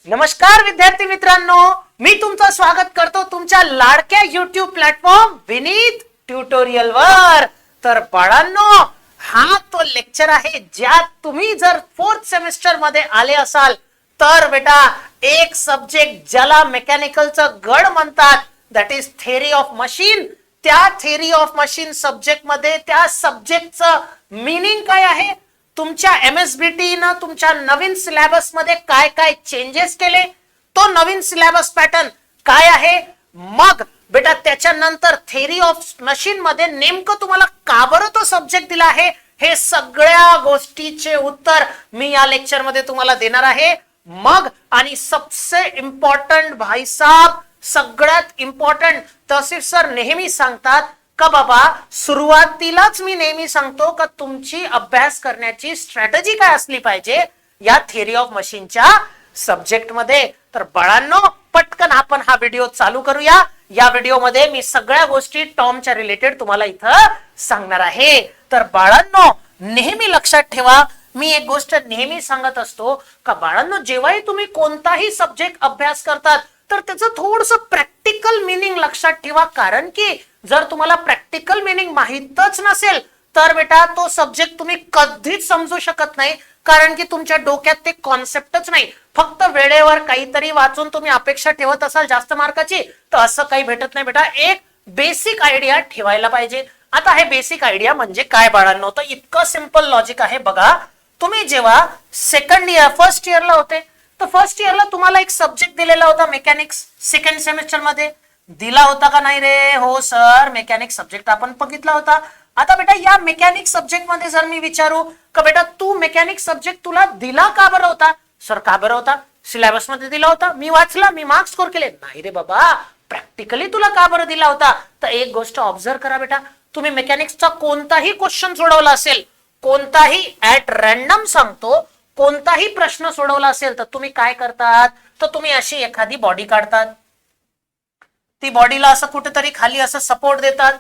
नमस्कार विद्यार्थी मित्रांनो, मी तुमचं स्वागत करतो तुमच्या लाडक्या YouTube प्लॅटफॉर्म विनीत ट्युटोरियल वर। तर बाळांनो, हा तो लेक्चर आहे ज्यात तुम्ही जर 4th सेमिस्टर मध्ये आले असाल तर बेटा एक सब्जेक्ट ज्याला मेकॅनिकलचं गड म्हणतात, that is theory of machine. त्या थेअरी ऑफ मशीन सब्जेक्ट मध्ये त्या सब्जेक्टचं मीनिंग काय आहे, तुमच्या MSBT न तुमच्या नवीन सिलेबस मध्ये काय काय चेंजेस केले, तो नवीन सिलेबस पॅटर्न काय आहे, मग बेटा त्याच्यानंतर थेअरी ऑफ मशीन मध्ये नेमकं तुम्हाला का बरं तो सब्जेक्ट दिला आहे, हे सगळ्या गोष्टीचे उत्तर मी या लेक्चर मध्ये तुम्हाला देणार आहे। मग आणि सबसे इम्पॉर्टंट भाई साहब, सगळ्यात इम्पॉर्टंट तौसिफ सर नेहमी सांगतात का बाबा सुरुवातीलाच मी नेहमी सांगतो का तुमची अभ्यास करण्याची स्ट्रॅटेजी काय असली पाहिजे या थेअरी ऑफ मशीनच्या सब्जेक्ट मध्ये। तर बाळांनो, पटकन आपण हा व्हिडिओ चालू करूया। या व्हिडिओ मध्ये मी सगळ्या गोष्टी टॉमच्या रिलेटेड तुम्हाला इथं सांगणार आहे। तर बाळांनो, नेहमी लक्षात ठेवा, मी एक गोष्ट नेहमी सांगत असतो का बाळांनो, जेव्हाही तुम्ही कोणताही सब्जेक्ट अभ्यास करतात तर त्याचं थोडंसं प्रॅक्टिकल मीनिंग लक्षात ठेवा। कारण की जर तुम्हाला प्रॅक्टिकल मीनिंग माहीतच नसेल तर बेटा तो सब्जेक्ट तुम्ही कधीच समजू शकत नाही, कारण की तुमच्या डोक्यात ते कॉन्सेप्टच नाही। फक्त वेळेवर काहीतरी वाचून तुम्ही अपेक्षा ठेवत असाल जास्त मार्काची, तर असं काही भेटत नाही बेटा। एक बेसिक आयडिया ठेवायला पाहिजे। आता हे बेसिक आयडिया म्हणजे काय बाळांनो, तर इतकं सिंपल लॉजिक आहे बघा। तुम्ही जेव्हा फर्स्ट इयरला होते तर फर्स्ट इयरला तुम्हाला एक सब्जेक्ट दिलेला होता मेकॅनिक्स, सेकंड सेमिस्टर मध्ये दिला होता का नाही रे? हो सर, मेकॅनिक्स सब्जेक्ट आपण बघितला होता। आता बेटा या मेकॅनिक्स सब्जेक्ट मध्ये जर मी विचारू का बेटा तू मेकॅनिक्स सब्जेक्ट तुला दिला का बरं होता? सर का बरं होता? सिलेबस मध्ये दिला होता, मी वाचला, मी मार्क्स स्कोर केले। नाही रे बाबा, प्रॅक्टिकली तुला का बरं दिला होता? तर एक गोष्ट ऑब्झर्व करा बेटा, तुम्ही मेकॅनिक्सचा कोणताही क्वेश्चन सोडवला असेल, कोणताही ऍट रॅन्डम सांगतो, कोणताही प्रश्न सोडवला असेल तर तुम्ही काय करतात, तर तुम्ही अशी एखादी बॉडी काढतात, ती बॉडीला असं कुठेतरी खाली असं सपोर्ट देतात,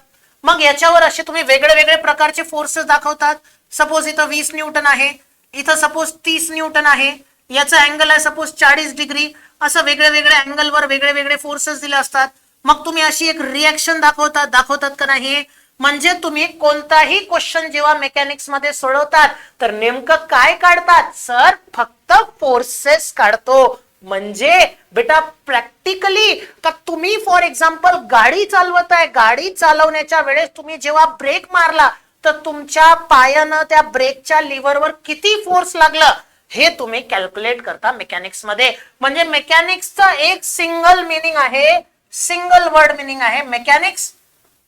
मग याच्यावर असे तुम्ही वेगळे वेगळे प्रकारचे फोर्सेस दाखवतात। सपोज इथं 20 न्यूटन आहे, इथं सपोज 30 न्यूटन आहे, याचा अँगल आहे सपोज 40 डिग्री, असं वेगळे वेगळे अँगलवर वेगळे वेगळे फोर्सेस दिले असतात। मग तुम्ही अशी एक रिएक्शन दाखवतात का नाही? म्हणजे तुम्ही कोणताही क्वेश्चन जेव्हा मेकॅनिक्स मध्ये सोडवतात तर नेमकं काय काढतात? सर फक्त फोर्सेस काढतो। म्हणजे बेटा प्रॅक्टिकली का तुम्ही फॉर एक्झाम्पल गाडी चालवताय, गाडी चालवण्याच्या वेळेस तुम्ही जेव्हा ब्रेक मारला तर तुमच्या पायानं त्या ब्रेकच्या लिव्हरवर किती फोर्स लागला हे तुम्ही कॅल्क्युलेट करता मेकॅनिक्स मध्ये। म्हणजे मेकॅनिक्सचा एक सिंगल मिनिंग आहे, सिंगल वर्ड मिनिंग आहे, मेकॅनिक्स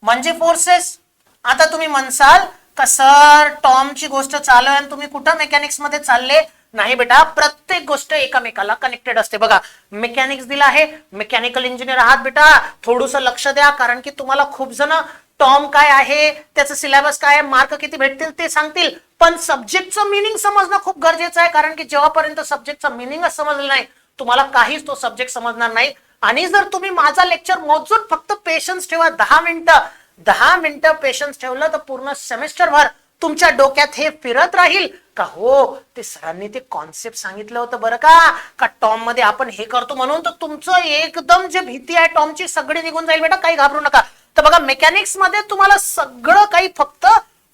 म्हणजे फोर्सेस। आता तुम्ही म्हणसाल का सर टॉमची गोष्ट चालू आहे आणि तुम्ही कुठं मेकॅनिक्स मध्ये चालले? नाही बेटा, प्रत्येक गोष्ट एकामेकाला कनेक्टेड असते। बघा मेकॅनिक्स दिला आहे, मेकॅनिकल इंजिनियर आहात बेटा, थोडंसं लक्ष द्या, कारण की तुम्हाला खूप जण टॉम काय आहे, त्याचं सिलेबस काय आहे, मार्क किती भेटतील ते सांगतील, पण सब्जेक्टचं मिनिंग समजणं खूप गरजेचं आहे। कारण की जेव्हापर्यंत सब्जेक्टचं मिनिंगच समजलं नाही तुम्हाला काहीच तो सब्जेक्ट समजणार नाही। आणि जर तुम्ही माझा लेक्चर मोजून फक्त पेशन्स ठेवा, 10 मिनिटं पेशन्स ठेवलं तर पूर्ण सेमिस्टर भर तुमच्या डोक्यात हे फिरत राहील का हो ते सरांनी ते कॉन्सेप्ट सांगितलं होतं बरं का टॉम मध्ये आपण हे करतो म्हणून, तर तुमचं एकदम जे भीती आहे टॉमची सगळी निघून जाईल बेटा, काही घाबरू नका। तर बघा मेकॅनिक्स मध्ये तुम्हाला सगळं काही फक्त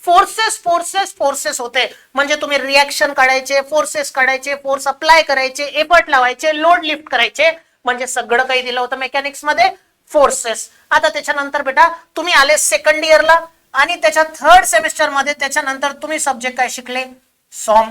फोर्सेस फोर्सेस फोर्सेस होते। म्हणजे तुम्ही रिएक्शन काढायचे, फोर्सेस काढायचे, फोर्स अप्लाय करायचे, एफर्ट लावायचे, लोड लिफ्ट करायचे, म्हणजे सगळं काही दिलं होतं मेकॅनिक्स मध्ये, फोर्सेस। आता त्याच्यानंतर बेटा तुम्ही आले सेकंड इयरला आणि त्याच्या थर्ड सेमिस्टर मध्ये त्याच्यानंतर तुम्ही सब्जेक्ट काय शिकले? सॉम।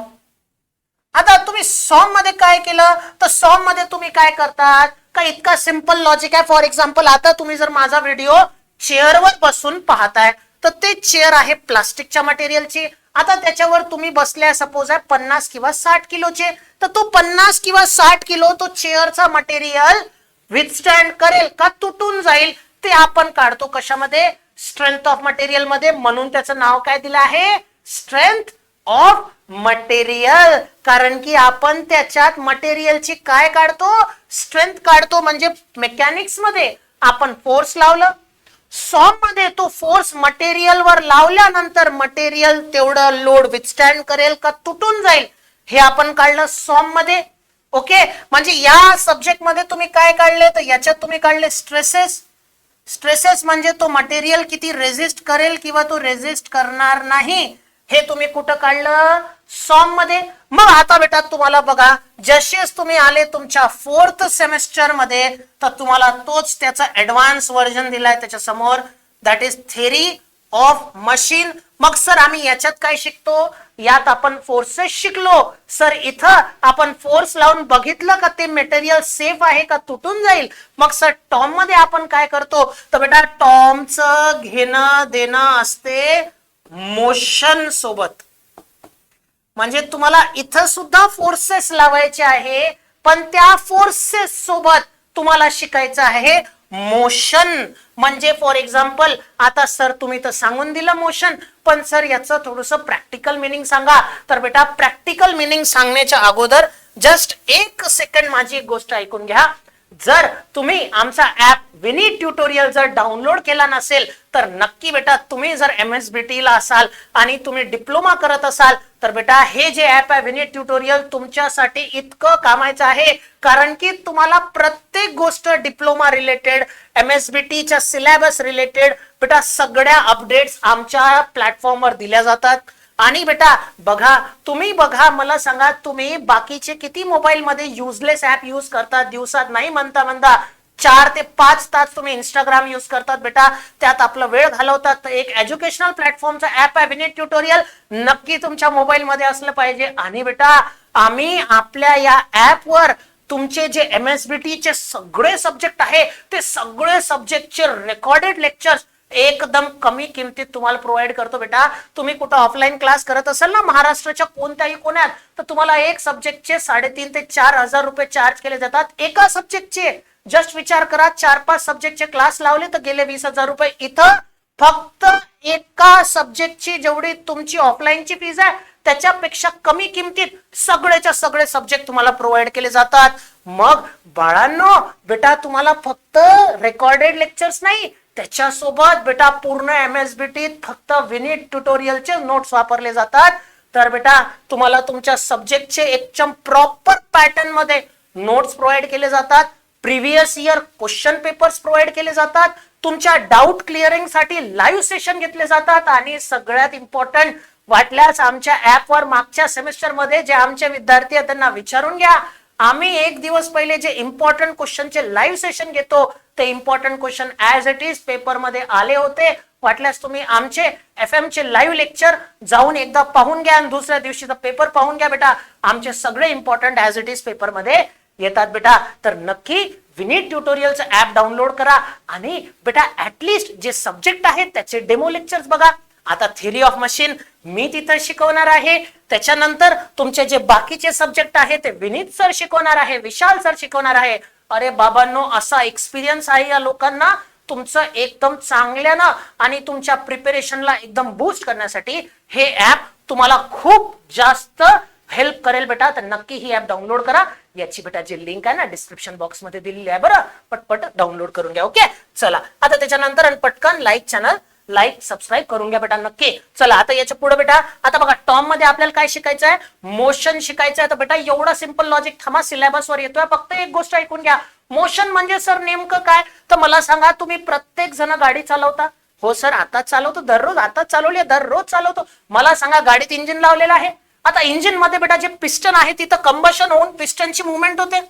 आता तुम्ही सॉम मध्ये काय केलं, तर सॉम मध्ये तुम्ही काय करतात का इतका सिंपल लॉजिक आहे। फॉर एक्झाम्पल आता तुम्ही जर माझा व्हिडिओ चेअरवर बसून पाहताय तर ते चेअर आहे प्लास्टिकच्या मटेरियलची। आता त्याच्यावर तुम्ही बसल्या सपोज आहे 50 किंवा 60 किलोचे, तर तो 50 किंवा 60 किलो तो चेअरचा मटेरियल विथस्टँड करेल का तुटून जाईल? ते आपण काढतो कशामध्ये? स्ट्रेंथ ऑफ मटेरियल मध्ये। म्हणून त्याचं नाव काय दिलं आहे? Strength of material. कारण की आपण त्याच्यात मटेरियलची काय काढतो? स्ट्रेंथ काढतो। म्हणजे मेकॅनिक्स मध्ये आपण फोर्स लावलं, सॉम मध्ये तो फोर्स मटेरियल वर लावल्यानंतर मटेरियल तेवढं लोड विथस्टँड करेल का तुटून जाईल हे आपण काढलं सॉम मध्ये। ओके, म्हणजे या सब्जेक्ट मध्ये तुम्ही काय काढले, तर याच्यात तुम्ही काढले स्ट्रेसेस. स्ट्रेसेस म्हणजे तो मटेरियल किती रेजिस्ट करेल किंवा तो रेजिस्ट करणार नाही, हे तुम्ही कुठं काढलं, सॉम मध्ये. मग आता बेटा तुम्हाला बघा, जसेच तुम्ही आले तुमच्या 4th सेमेस्टर मध्ये, तर तुम्हाला तोच त्याचा ऍडव्हान्स व्हर्जन दिलाय त्याच्या समोर, that is theory of machine. मग सर आम्ही याच्यात काय शिकतो, यात आपण फोर्सेस शिकलो. सर इथं आपण फोर्स लावून बघितलं का ते मटेरियल सेफ आहे का तुटून जाईल. मग सर टॉम मध्ये आपण काय करतो, तर बेटा टॉमचं घेणं देणं असते मोशन सोबत. म्हणजे तुम्हाला इथं सुद्धा फोर्सेस लावायचे आहे, पण त्या फोर्सेस सोबत तुम्हाला शिकायचं आहे मोशन. म्हणजे फॉर एक्झाम्पल आता सर तुम्ही तर सांगून दिलं मोशन, पण सर याचं थोडंसं प्रॅक्टिकल मिनिंग सांगा. तर बेटा प्रॅक्टिकल मिनिंग सांगण्याच्या अगोदर जस्ट 1 सेकंड माझी एक गोष्ट ऐकून घ्या. जर तुम्ही आमचा ऍप विनीत ट्युटोरियल जर डाउनलोड केला नसेल, तर नक्की बेटा तुम्ही जर MSBT ला असाल आणि तुम्ही डिप्लोमा करत असाल, तर बेटा हे जे ऍप आहे विनीत ट्युटोरियल तुमच्यासाठी इतकं कामाचं आहे, कारण की तुम्हाला प्रत्येक गोष्ट डिप्लोमा रिलेटेड, MSBT च्या सिलेबस रिलेटेड बेटा सगळ्या अपडेट्स आमच्या प्लॅटफॉर्मवर दिल्या जातात. आणि बेटा बघा, तुम्ही बघा, मला सांगा तुम्ही बाकीचे किती मोबाईल मध्ये युजलेस ऍप युज करतात दिवसात, नाही म्हणता 4 ते 5 तास तुम्ही इंस्टाग्राम युज करतात बेटा, त्यात आपला वेळ घालवतात. तर एक एज्युकेशनल प्लॅटफॉर्मचा ऍप आहे विनीत ट्युटोरियल, नक्की तुमच्या मोबाईल मध्ये असलं पाहिजे. आणि बेटा आम्ही आपल्या या ऍप वर तुमचे जे MSBT चे सगळे सब्जेक्ट आहे, ते सगळे सब्जेक्टचे रेकॉर्डेड लेक्चर्स एकदम कमी किमतीत तुम्हाला प्रोव्हाइड करतो. बेटा तुम्ही कुठं ऑफलाईन क्लास करत असाल ना महाराष्ट्राच्या कोणत्याही कोण्यात, तर तुम्हाला एक सब्जेक्टचे 3,500 ते 4,000 रुपये चार्ज केले जातात एका सब्जेक्टचे. जस्ट विचार करा, 4-5 सब्जेक्टचे क्लास लावले तर गेले 20,000 रुपये. इथं फक्त एका सब्जेक्टची जेवढी तुमची ऑफलाईनची फीज आहे त्याच्यापेक्षा कमी किमतीत सगळेच्या सगळे सब्जेक्ट तुम्हाला प्रोव्हाइड केले जातात. मग बाळांनो बेटा तुम्हाला फक्त रेकॉर्डेड लेक्चर्स नाही, त्याच्यासोबत बेटा पूर्ण MSBT फक्त विनीत ट्युटोरियलचे नोट्स वापरले जातात. तर बेटा तुम्हाला तुमच्या सब्जेक्टचे एकदम प्रॉपर पॅटर्न मध्ये नोट्स प्रोव्हाइड केले जातात, previous year question papers provide केले जातात, तुमच्या डाऊट क्लिअरिंग साठी लाईव्ह सेशन घेतले जातात. आणि सगळ्यात इम्पॉर्टंट वाटल्यास आमच्या ऍप वर मागच्या सेमेस्टर मध्ये जे आमचे विद्यार्थी आहेत त्यांना विचारून घ्या, आम्ही 1 दिवस पहिले जे इम्पॉर्टंट क्वेश्चनचे लाईव्ह सेशन घेतो, ते important question as it is paper मध्ये आले होते. वाटल्यास तुम्ही आमचे FM चे लाईव्ह लेक्चर जाऊन एकदा पाहून घ्या आणि दुसऱ्या दिवशीचा पेपर पाहून घ्या. बेटा आमचे सगळे important as it is paper मध्ये येतात. बेटा तर नक्की विनीत ट्युटोरियलचं ऍप डाउनलोड करा आणि बेटा ऍटलिस्ट जे सब्जेक्ट आहेत त्याचे डेमो लेक्चर्स बघा. आता थेरी ऑफ मशीन मी तिथं शिकवणार आहे, त्याच्यानंतर तुमचे जे बाकीचे सब्जेक्ट आहेत ते विनीत सर शिकवणार आहे, विशाल सर शिकवणार आहे. अरे बाबांनो, असा एक्सपिरियन्स आहे या लोकांना तुमचं एकदम चांगल्यानं आणि तुमच्या प्रिपरेशनला एकदम बूस्ट करण्यासाठी हे ऍप तुम्हाला खूप जास्त हेल्प करेल बेटा. तर नक्की ही ऍप डाउनलोड करा. याची बेटा जी लिंक आहे ना डिस्क्रिप्शन बॉक्स मध्ये दिलेली आहे, बरं पटपट डाउनलोड करून घ्या. ओके चला, आता त्याच्यानंतर पटकन लाईक सबस्क्राईब करून घ्या बेटा नक्की. चला आता याच्या पुढे बेटा, आता बघा टॉम मध्ये आपल्याला काय शिकायचं आहे, मोशन शिकायचं आहे. तर बेटा एवढा सिंपल लॉजिक थांबा, सिलेबस वर येतोय, फक्त एक गोष्ट ऐकून घ्या. मोशन म्हणजे सर नेमकं काय, तर मला सांगा तुम्ही प्रत्येक जण गाडी चालवता, हो सर आता चालवतो, दररोज आता चालवली, दररोज चालवतो. मला सांगा गाडीत इंजिन लावलेलं आहे, आता इंजिन मध्ये बेटा जे पिस्टन आहे तिथं कंबशन होऊन पिस्टनची मुवमेंट होते.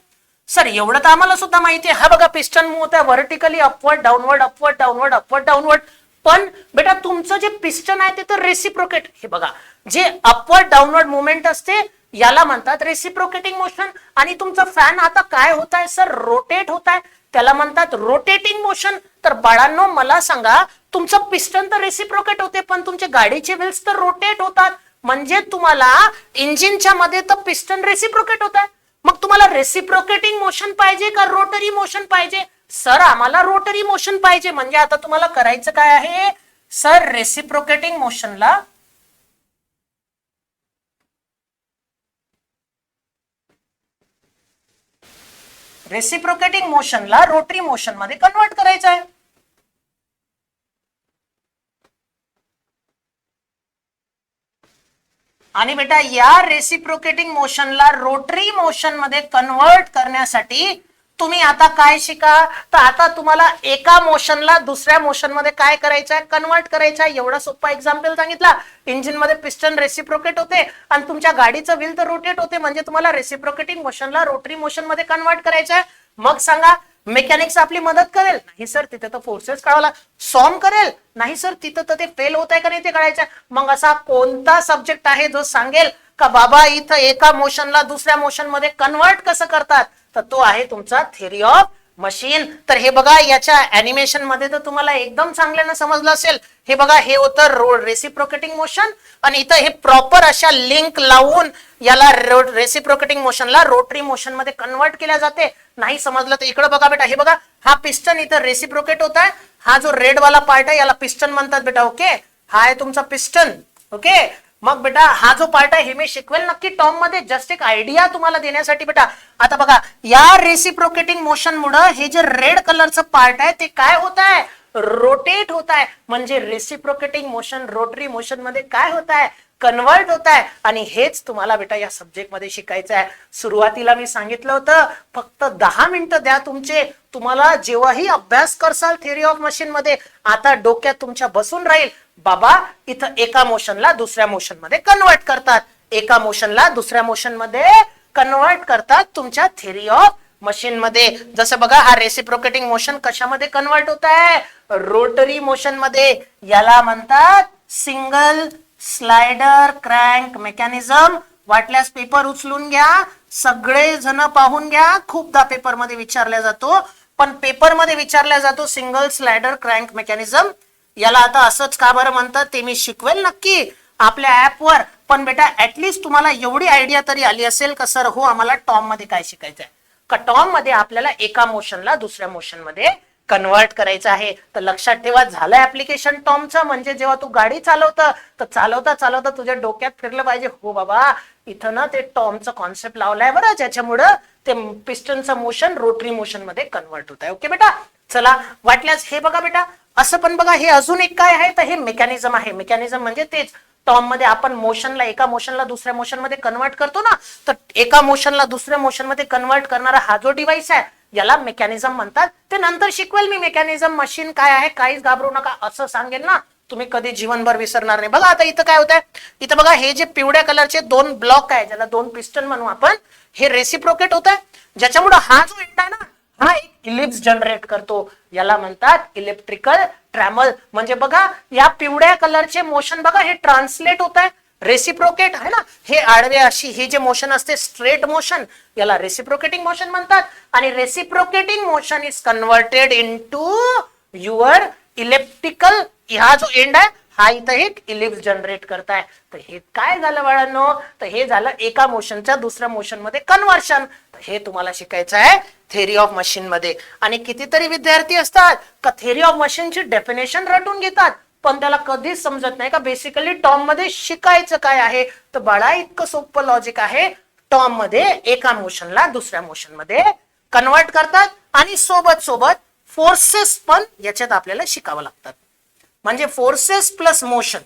सर एवढं तर आम्हाला सुद्धा माहिती आहे, हा बघा पिस्टन मूव्ह होत आहे vertically, upward downward, upward downward, upward downward. पण बेटा तुमचं जे पिस्टन आहे ते तर रेसिप्रोकेट, हे बघा जे अपवर्ड डाऊनवर्ड मुवमेंट असते याला म्हणतात रेसिप्रोकेटिंग मोशन. आणि तुमचा फॅन आता काय होत आहे सर, रोटेट होत आहे, त्याला म्हणतात रोटेटिंग मोशन. तर बाळांनो मला सांगा, तुमचं पिस्टन तर रेसिप्रोकेट होते पण तुमचे गाडीचे व्हील्स तर रोटेट होतात. म्हणजे तुम्हाला इंजिनच्या मध्ये तर पिस्टन रेसिप्रोकेट होत आहे. मग तुम्हाला रेसिप्रोकेटिंग मोशन पाहिजे का रोटरी मोशन पाहिजे, सर आम्हाला रोटरी मोशन पाहिजे. म्हणजे आता तुम्हाला करायचं काय आहे सर, रेसिप्रोकेटिंग मोशनला रोटरी मोशन मध्ये कन्वर्ट करायचं आहे. आणि बेटा या रेसिप्रोकेटिंग मोशनला रोटरी मोशन मध्ये कन्वर्ट करण्यासाठी तुम्ही आता काय शिका, तर आता तुम्हाला एका मोशनला दुसऱ्या मोशन मध्ये काय करायचं आहे, कन्वर्ट करायचं आहे. एवढा सोपा एक्झाम्पल सांगितला. इंजिन मध्ये पिस्टन रेसिप्रोकेट होते आणि तुमच्या गाडीचं व्हील तर रोटेट होते, म्हणजे तुम्हाला रेसिप्रोकेटिंग मोशनला रोटरी मोशन मध्ये कन्वर्ट करायचं आहे. मग सांगा मेकॅनिक्स आपली मदत करेल? नाही सर, तिथे तर फोर्सेस कळाला. सॉम करेल? नाही सर, तिथं तर ते फेल होत आहे का नाही ते कळायचं. मग असा कोणता सब्जेक्ट आहे जो सांगेल का बाबा इथं एका मोशनला दुसऱ्या मोशन मध्ये कन्वर्ट कसं करतात, तर तो आहे तुमचा थेरी ऑफ मशीन. तर हे बघा याच्या अॅनिमेशन मध्ये तर तुम्हाला एकदम चांगल्यानं समजलं असेल. हे बघा हे होतं रेसिप्रोकेटिंग मोशन आणि इथं हे प्रॉपर अशा लिंक लावून याला रेसिप्रोकेटिंग मोशनला रोटरी मोशन मध्ये कन्वर्ट केल्या जाते. नाही समजलं तर इकडे बघा बेटा, हे बघा हा पिस्टन इथं रेसिप्रोकेट होत आहे. हा जो रेड वाला पार्ट आहे याला पिस्टन म्हणतात बेटा. ओके, हा आहे तुमचा पिस्टन. ओके, मग बेटा हा जो पार्ट आहे हे मी शिकवेल नक्की टॉम मध्ये, जस्ट एक आयडिया तुम्हाला देण्यासाठी बेटा. आता बघा या रेसिप्रोकेटिंग मोशन मुळे हे जे रेड कलरचं पार्ट आहे ते काय होत आहे, रोटेट होत आहे. म्हणजे रेसिप्रोकेटिंग मोशन रोटरी मोशन मध्ये काय होत आहे, कन्वर्ट होत आहे. आणि हेच तुम्हाला बेटा या सब्जेक्ट मध्ये शिकायचं आहे. सुरुवातीला मी सांगितलं होतं फक्त 10 मिनिटं द्या तुमचे, तुम्हाला जेव्हाही अभ्यास करसाल थेरी ऑफ मशीन मध्ये आता डोक्यात तुमच्या बसून राहील बाबा इथं एका मोशनला दुसऱ्या मोशन मध्ये कन्वर्ट करतात, एका मोशनला दुसऱ्या मोशन मध्ये कन्वर्ट करतात तुमच्या थेरी ऑफ मशीन मध्ये. जसं बघा हा रेसिप्रोकेटिंग मोशन कशामध्ये कन्वर्ट होत आहे, रोटरी मोशन मध्ये. याला म्हणतात सिंगल स्लाइडर क्रँक मेकॅनिझम. वाटल्यास पेपर उचलून घ्या, सगळे जण पाहून घ्या. खूपदा पेपर मध्ये विचारला जातो, पण पेपर मध्ये विचारला जातो सिंगल स्लाइडर क्रँक मेकॅनिझम. याला आता असंच का बरं म्हणतात ते मी शिकवेल नक्की आपल्या ऍपवर. पण बेटा ऍटलीस्ट तुम्हाला एवढी आयडिया तरी आली असेल का सर हो आम्हाला टॉम मध्ये काय शिकायचं आहे, का टॉम मध्ये आपल्याला एका मोशनला दुसऱ्या मोशन मध्ये कन्वर्ट करायचं आहे. तर लक्षात ठेवा, झालं ऍप्लिकेशन टॉमचं. म्हणजे जेव्हा तू गाडी चालवतं तर चालवता चालवता तुझ्या डोक्यात फिरलं पाहिजे हो बाबा इथं ना ते टॉमचं कॉन्सेप्ट लावलाय बरं, ज्याच्यामुळं ते पिस्टनचं मोशन रोटरी मोशन मध्ये कन्वर्ट होत आहे. ओके बेटा, चला वाटल्यास हे बघा बेटा असं पण बघा, हे अजून एक काय आहे तर हे मेकॅनिझम आहे. मेकॅनिझम म्हणजे तेच टॉम मध्ये आपण मोशनला एका मोशनला दुसऱ्या मोशन मध्ये कन्वर्ट करतो ना, तर एका मोशनला दुसऱ्या मोशन मध्ये कन्वर्ट करणारा हा जो डिव्हाइस आहे याला मेकॅनिझम म्हणतात. ते नंतर शिकवेल मी मेकॅनिझम मशीन काय आहे, काहीच घाबरू नका असं सांगेल ना, तुम्ही कधी जीवनभर विसरणार नाही. बघा आता इथं काय होत आहे, इथं बघा हे जे पिवळ्या कलरचे 2 ब्लॉक आहे ज्याला 2 पिस्टन म्हणू आपण, हे रेसिप्रोकेट होत आहे, ज्याच्यामुळे हा जो एंड आहे ना हा एक इलिप्स जनरेट करतो. याला म्हणतात इलेक्ट्रिकल ट्रॅमल. म्हणजे बघा या पिवळ्या कलरचे मोशन बघा हे ट्रान्सलेट होत आहे, रेसिप्रोकेट आहे ना, हे आडवे अशी हे जे मोशन असते स्ट्रेट मोशन याला रेसिप्रोकेटिंग मोशन म्हणतात. आणि reciprocating motion is converted into your electrical. हा जो एंड आहे हा इथं एक इलिप्स जनरेट करताय. तर हे काय झालं बाळांनो, तर हे झालं एका मोशनच्या दुसऱ्या मोशन मध्ये कन्व्हर्शन. हे तुम्हाला शिकायचं आहे थेरी ऑफ मशीन मध्ये. आणि कितीतरी विद्यार्थी असतात का थेरी ऑफ मशीनची डेफिनेशन रटून घेतात पण त्याला कधीच समजत नाही का बेसिकली टॉम मध्ये शिकायचं काय आहे. तर बाळा इतकं सोपं लॉजिक आहे, टॉम मध्ये एका मोशनला दुसऱ्या मोशन मध्ये कन्वर्ट करतात आणि सोबत सोबत फोर्सेस पण याच्यात आपल्याला शिकावं लागतात. म्हणजे forces plus motion,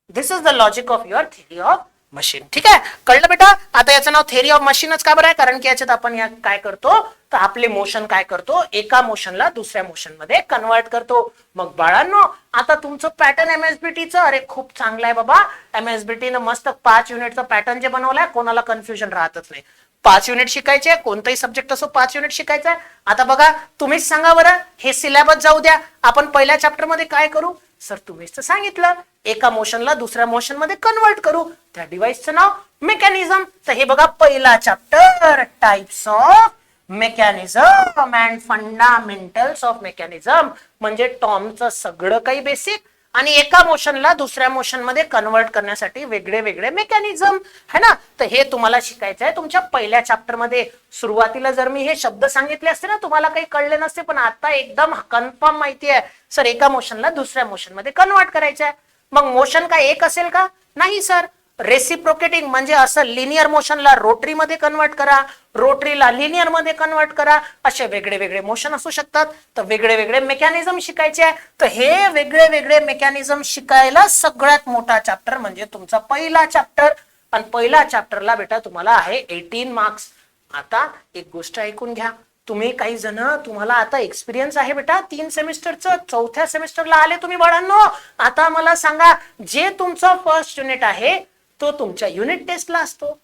this is the logic of your theory of machine. ठीक आहे, कळलं बेटा. आता याचं नाव थेरी ऑफ मशीनच का बरं आहे, कारण की याच्यात आपण या काय करतो तर आपले मोशन काय करतो एका मोशनला दुसऱ्या मोशन मध्ये कन्वर्ट करतो. मग बाळांनो आता तुमचं पॅटर्न एमएसबीटीचं अरे खूप चांगलं आहे बाबा. एमएसबीटीनं मस्त 5 युनिटचं पॅटर्न जे बनवलंय कोणाला कन्फ्युजन राहतच नाही. 5 युनिट शिकायचे, कोणताही सब्जेक्ट असो 5 युनिट शिकायचं आहे. आता बघा तुम्हीच सांगा बरं, हे सिलेबस जाऊ द्या, आपण पहिल्या चॅप्टर मध्ये काय करू सर, तुम्हीच तर सांगितलं एका मोशनला दुसऱ्या मोशन मध्ये कन्वर्ट करू, त्या डिव्हाइसचं नाव मेकॅनिझम. तर हे बघा पहिला chapter types of mechanism and fundamentals of mechanism. म्हणजे टॉमचं सगळं काही बेसिक आणि एका मोशनला दुसऱ्या मोशन मध्ये कन्वर्ट करण्यासाठी वेगळे वेगळे मेकॅनिझम है ना. तर हे तुम्हाला शिकायचं आहे तुमच्या पहिल्या चॅप्टर मध्ये. सुरुवातीला जर मी हे शब्द सांगितले असते ना तुम्हाला काही कळले नसते, पण आता एकदम कन्फर्म माहिती आहे सर एका मोशनला दुसऱ्या मोशन मध्ये कन्वर्ट करायचं आहे. मग मोशन काय एक असेल का, नाही सर, रेसिप्रोकेटिंग म्हणजे असं लिनियर मोशनला रोटरी मध्ये कन्वर्ट करा, रोटरीला लिनियर मध्ये कन्वर्ट करा, असे वेगळे वेगळे मोशन असू शकतात. तर वेगळे वेगळे मेकॅनिझम शिकायचे आहे. तर हे वेगळे वेगळे मेकॅनिझम शिकायला सगळ्यात मोठा चॅप्टर म्हणजे तुमचा पहिला चॅप्टर. आणि पहिल्या चॅप्टरला बेटा तुम्हाला आहे 18 मार्क्स. आता एक गोष्ट ऐकून घ्या, तुम्ही काही जण तुम्हाला आता एक्सपिरियन्स आहे बेटा 3 सेमिस्टरचं, 4थ्या सेमिस्टरला आले तुम्ही बाळांनो. आता मला सांगा, जे तुमचं फर्स्ट युनिट आहे तो तुमच्या युनिट टेस्टला असतो.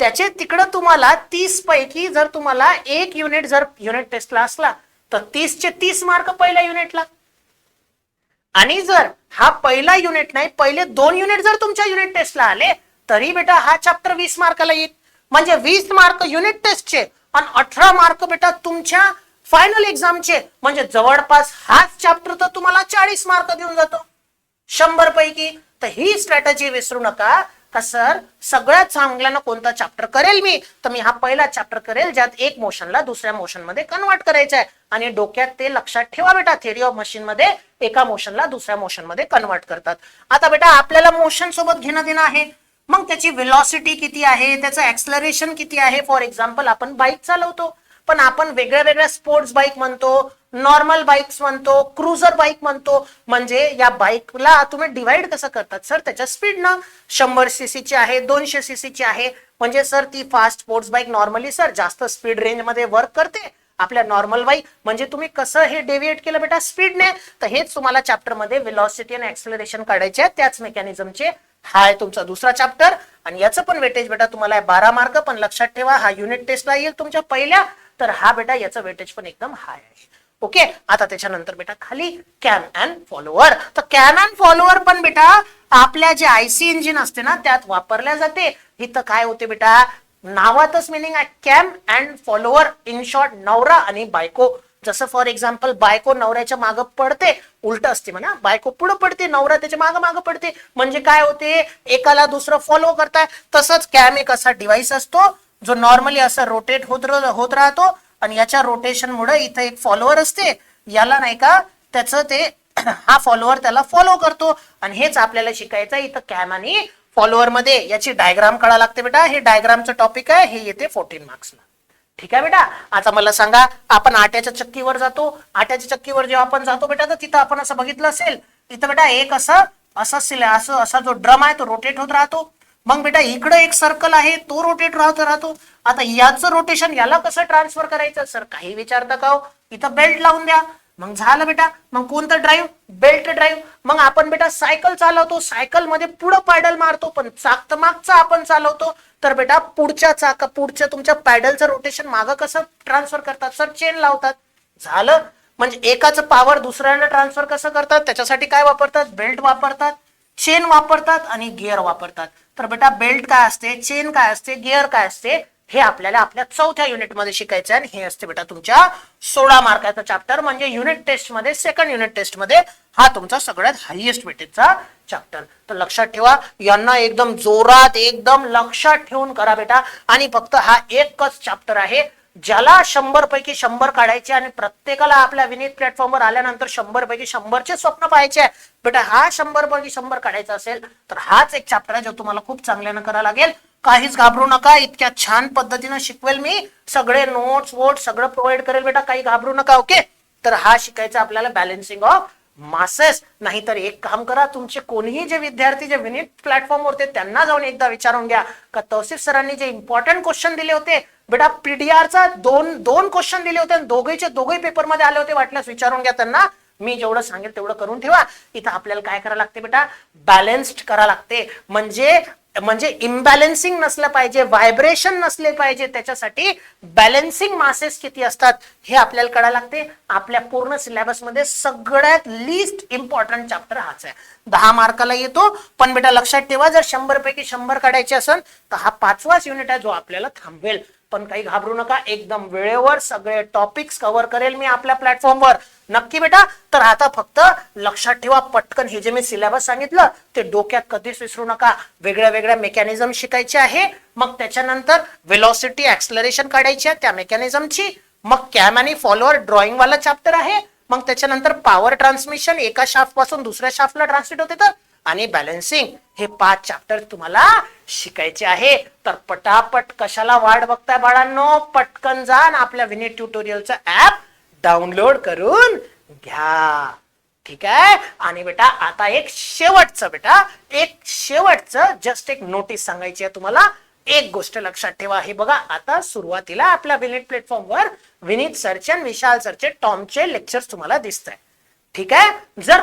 त्याचे तिकडं तुम्हाला 30 पैकी जर तुम्हाला एक युनिट जर युनिट टेस्टला असला तर 30चे 30 मार्क पहिल्या युनिटला. आणि जर हा पहिला युनिट नाही, पहिले 2 युनिट जर तुमच्या युनिट टेस्टला आले तरी बेटा हा चॅप्टर 20 मार्काला येईल. म्हणजे 20 मार्क युनिट टेस्टचे आणि 18 मार्क बेटा तुमच्या फायनल एक्झामचे. म्हणजे जवळपास हाच चॅप्टर तर तुम्हाला 40 मार्क देऊन जातो 100 पैकी. तर ही स्ट्रॅटेजी विसरू नका का सर सगळ्यात चांगल्यानं कोणता चॅप्टर करेल मी, तर मी हा पहिला चॅप्टर करेल ज्यात एक मोशनला दुसऱ्या मोशन मध्ये कन्वर्ट करायचं आहे. आणि डोक्यात ते लक्षात ठेवा बेटा, थेरी ऑफ मशीन मध्ये एका मोशनला दुसऱ्या मोशन मध्ये कन्वर्ट करतात. आता बेटा आपल्याला मोशन सोबत घेणं देणं आहे, मग त्याची वेलॉसिटी किती आहे, त्याचं ऍक्सलरेशन किती आहे. फॉर एक्झाम्पल आपण बाईक चालवतो, पण आपण वेगळ्या वेगळ्या स्पोर्ट्स बाईक म्हणतो, नॉर्मल बाईक्स म्हणतो, क्रुझर बाईक म्हणतो. म्हणजे या बाईकला तुम्ही डिवाइड कसं करतात सर, त्याच्या स्पीडनं 100 सीसीची आहे, 200 सीसीची आहे. म्हणजे सर ती fast sports bike normally sir जास्त स्पीड रेंज मध्ये वर्क करते आपल्या नॉर्मल बाईक. म्हणजे तुम्ही कसं हे डेव्हिएट केलं बेटा स्पीडने. तर हेच तुम्हाला चॅप्टर मध्ये वेलॉसिटी आणि ऍक्सलरेशन काढायचे आहे, त्याच मेकॅनिझमचे. हा आहे तुमचा दुसरा चॅप्टर. आणि याचं पण वेटेज बेटा तुम्हाला 12 मार्क. पण लक्षात ठेवा हा युनिट टेस्टला येईल तुमच्या पहिल्या, तर हा बेटा याचं वेटेज पण एकदम हाय आहे. ओके. आता त्याच्यानंतर बेटा खाली कॅन अँड फॉलोअर. तर कॅन अँड फॉलोअर पण बेटा आपल्या जे आयसी इंजिन असते ना त्यात वापरल्या जाते. इथं काय होते बेटा, नावातच मिनिंग आहे can and follower. In short नवरा आणि बायको. जसं फॉर एक्झाम्पल बायको नवऱ्याच्या मागं पडते, उलट असते म्हणा, बायको पुढे पडते, नवरा त्याच्या मागं पडते. म्हणजे काय होते, एकाला दुसरं फॉलो करताय. तसंच कॅम एक असा डिव्हाइस असतो जो नॉर्मली असं रोटेट होत राहतो आणि याच्या रोटेशन मुळे इथं एक फॉलोअर असते. याला नाही का त्याचं ते हा फॉलोअर त्याला फॉलो करतो. आणि हेच आपल्याला शिकायचं इथं कॅम आणि फॉलोअर मध्ये. याची डायग्राम काढा लागते बेटा. हे डायग्रामचं टॉपिक आहे, हे येते 14 मार्क्सला. ठीक आहे बेटा. आता मला सांगा, आपण आट्याच्या चक्कीवर जातो. आट्याच्या चक्कीवर जेव्हा आपण जातो बेटा तर तिथं आपण असं बघितलं असेल, इथं बेटा एक असा जो ड्रम आहे तो रोटेट होत राहतो. मग बेटा इकडे एक सर्कल आहे तो रोटेट राहतो. आता याचं रोटेशन याला कसं ट्रान्सफर करायचं सर, काही विचारता का हो. इथं बेल्ट लावून द्या, मग झालं बेटा. मग कोणतं ड्राईव्ह, बेल्ट ड्राईव्ह. मग आपण बेटा सायकल चालवतो, सायकल मध्ये पुढं पॅडल मारतो, पण चाक तर मागचा आपण चालवतो. तर बेटा पुढच्या तुमच्या पॅडलचं रोटेशन मागं कसं ट्रान्सफर करतात सर, चेन लावतात. झालं. म्हणजे एकाचं पॉवर दुसऱ्याला ट्रान्सफर कसं करतात, त्याच्यासाठी काय वापरतात, बेल्ट वापरतात, चेन वापरतात आणि गिअर वापरतात. तर बेटा बेल्ट काय असते, चेन काय असते, गिअर काय असते, हे आपल्याला आपल्या 4थ्या युनिट मध्ये शिकायचं आहे. आणि हे असते बेटा तुमच्या 16 मार्काचा चॅप्टर. म्हणजे युनिट टेस्ट मध्ये, सेकंड युनिट टेस्ट मध्ये हा तुमचा सगळ्यात हायएस्ट वेटेजचा चॅप्टर. तर लक्षात ठेवा, यांना एकदम जोरात एकदम लक्षात ठेवून करा बेटा. आणि फक्त हा एकच चॅप्टर आहे ज्याला 100 पैकी 100 काढायचे. आणि प्रत्येकाला आपल्या विनीत प्लॅटफॉर्मवर आल्यानंतर 100 पैकी 100चे स्वप्न पाहायचे आहे बेटा. हा 100 पैकी 100 काढायचा असेल तर हाच एक चॅप्टर आहे जो तुम्हाला खूप चांगल्यानं करावं लागेल. काहीच घाबरू नका, इतक्या छान पद्धतीने शिकवेल मी. सगळे नोट्स सगळं प्रोव्हाइड करेल बेटा, काही घाबरू नका. ओके. तर हा शिकायचा आपल्याला बॅलन्सिंग ऑफ मासेस. नाहीतर एक काम करा, तुमचे कोणीही जे विद्यार्थी जे विनीत प्लॅटफॉर्म होते त्यांना जाऊन एकदा विचारून घ्या का तौसिफ सरांनी जे इम्पॉर्टंट क्वेश्चन दिले होते बेटा, पीडीआरचा दोन क्वेश्चन दिले होते आणि दोघे पेपर मध्ये आले होते, वाटल्यास विचारून घ्या त्यांना. मी जेवढं सांगेल तेवढं करून ठेवा. इथं आपल्याला काय करावं लागते बेटा, बॅलन्स्ड करावं लागते. म्हणजे इम्बॅलन्सिंग नसलं पाहिजे, व्हायब्रेशन नसले पाहिजे. त्याच्यासाठी बॅलन्सिंग मासेस किती असतात हे आपल्याला कळायला लागते. आपल्या पूर्ण सिलेबस मध्ये सगळ्यात लिस्ट इम्पॉर्टंट चॅप्टर हाच आहे. 10 मार्काला येतो. पण बेटा लक्षात ठेवा, जर 100 पैकी 100 काढायचे असेल तर हा 5वाच युनिट आहे जो आपल्याला थांबवेल. पण काही घाबरू नका, एकदम वेळेवर सगळे टॉपिक्स कव्हर करेल मी आपल्या प्लॅटफॉर्मवर. नक्की बेटा. तर आता फक्त लक्षात ठेवा, पटकन हे जे मी सिलेबस सांगितलं ते डोक्यात कधीच विसरू नका. वेगळ्या वेगळ्या मेकॅनिझम शिकायचे आहे. मग त्याच्यानंतर वेलॉसिटी ऍक्सलरेशन काढायची आहे त्या मेकॅनिझमची. मग कॅम आणि फॉलोअर ड्रॉइंग वाला चॅप्टर आहे. मग त्याच्यानंतर पॉवर ट्रान्समिशन, एका शाफ्ट पासून दुसऱ्या शाफ्टला ट्रान्समिट होते तर आणि बॅलन्सिंग हे 5 चॅप्टर तुम्हाला शिकायचे आहे. तर पटापट कशाला वाट बघताय बाळांनो, पटकन जा आणि आपल्या विनीत ट्युटोरियलचं ऍप डाउनलोड करून घ्या. ठीक आहे. आणि बेटा आता एक शेवटचं जस्ट एक नोटीस सांगायची आहे तुम्हाला. एक गोष्ट लक्षात ठेवा. हे बघा, आता सुरुवातीला आपल्या विनीत प्लॅटफॉर्मवर विनीत सर्च आणि विशाल सर्च टॉमचे लेक्चर्स तुम्हाला दिसत आहे. ठीक आहे. जर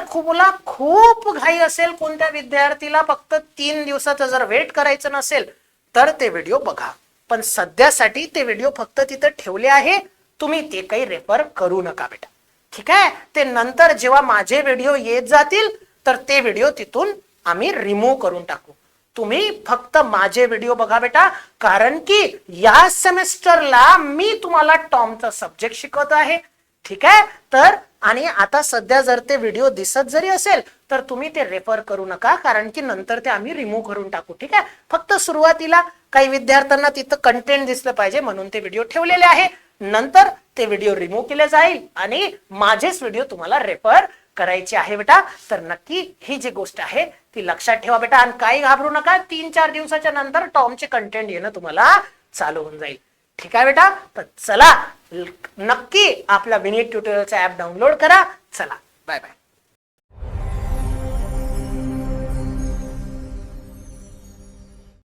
खूप घाई असेल, कोणत्या विद्यार्थीला फक्त 3 दिवसाचं जर वेट करायचं नसेल तर ते व्हिडिओ बघा. पण सध्यासाठी ते व्हिडिओ फक्त तिथं ठेवले आहे, तुम्ही ते काही रेफर करू नका बेटा. ठीक आहे. ते नंतर जेव्हा माझे व्हिडिओ येत जातील तर ते व्हिडिओ तिथून आम्ही रिमूव्ह करून टाकू. तुम्ही फक्त माझे व्हिडिओ बघा बेटा, कारण की या सेमेस्टरला मी तुम्हाला टॉमचा सब्जेक्ट शिकवत आहे. ठीक आहे. तर आणि आता सध्या जर ते व्हिडिओ दिसत जरी असेल तर तुम्ही ते रेफर करू नका, कारण की नंतर ते आम्ही रिमूव्ह करून टाकू. ठीक आहे. फक्त सुरुवातीला काही विद्यार्थ्यांना तिथं कंटेंट दिसलं पाहिजे म्हणून ते व्हिडिओ ठेवलेले आहे. नंतर ते व्हिडिओ रिमूव्ह केले जाईल आणि माझेच व्हिडिओ तुम्हाला रेफर करायचे आहे बेटा. तर नक्की ही जी गोष्ट आहे ती लक्षात ठेवा बेटा. आणि काही घाबरू नका, 3-4 दिवसाच्या नंतर टॉमचे कंटेंट येणं तुम्हाला चालू होऊन जाईल. ठीक आहे बेटा. तर चला, नक्की आपला विनीत ट्युटोरियलचा ऍप डाउनलोड करा. चला, बाय बाय.